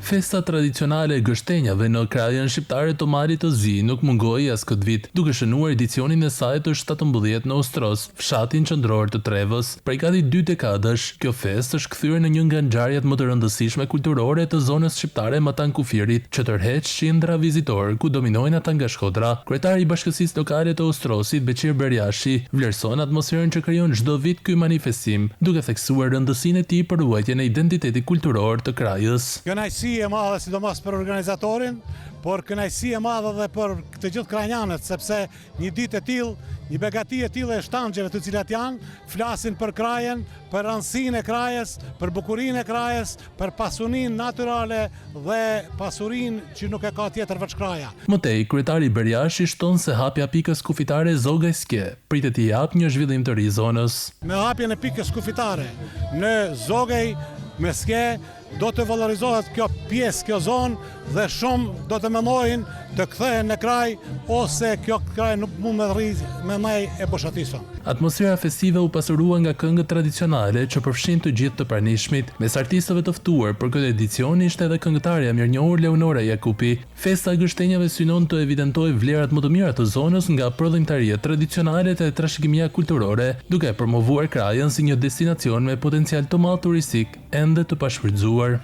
Festa tradicionale e gështenjave në krajën shqiptare të Malit të Zi nuk mungoi as këtë vit, duke shënuar edicionin e saj të 17 në Ostros, fshatin qendror të Trevës. Prej gati 2 dekadash, kjo festë është kthyer në një nga ngjarjet më të rëndësishme kulturore të zonës shqiptare Matan Kufirit, që tërheq qindra vizitor ku dominojnë ata nga Shkodra. Kryetari i Bashkësisë Lokale të Ostrosit, Beqir Berjashi, vlerëson atmosferën që krijon çdo vit ky manifestim, duke theksuar rëndësinë e tij për ruajtjen e identitetit kulturor të krajës. Kënaqësi e madhe sidomos për organizatorin, por kënaqësi e madhe edhe për të gjithë krajnanët, sepse një ditë e tillë, një begati e tillë e shtangjeve të cilat janë, flasin për krajen, për rëndësinë e krajës, për bukurinë e krajës, për pasurinë natyrale dhe pasurinë që nuk e ka tjetër veç kraja. Më tej, kryetari Berjashi shton se hapja pikës kufitare Zogajske pritet i jap një zhvillim të ri zonës. Me hapjen e pikës kufitare në Zogaj me ske, do të valorizohet kjo pjesë, kjo zonë, dhe shumë do të mendojnë të kthehen në kraj, ose kjo kraj nuk mund me rritë me maj e boshatisën. Atmosfera festive u pasurua nga këngët tradicionale që përfshin të gjithë të pranishmit. Mes artistëve të ftuar për këtë edicion ishte edhe këngëtarja mirënjohur Leonora Jakupi. Festa e gështenjave synon të evidentojë vlerat më të mira të zonës nga prodhimtaria tradicionale të trashëgimia kulturore, duke promovuar krajën si një destinacion me potencial të madh turistik ende të pashfrytzuar.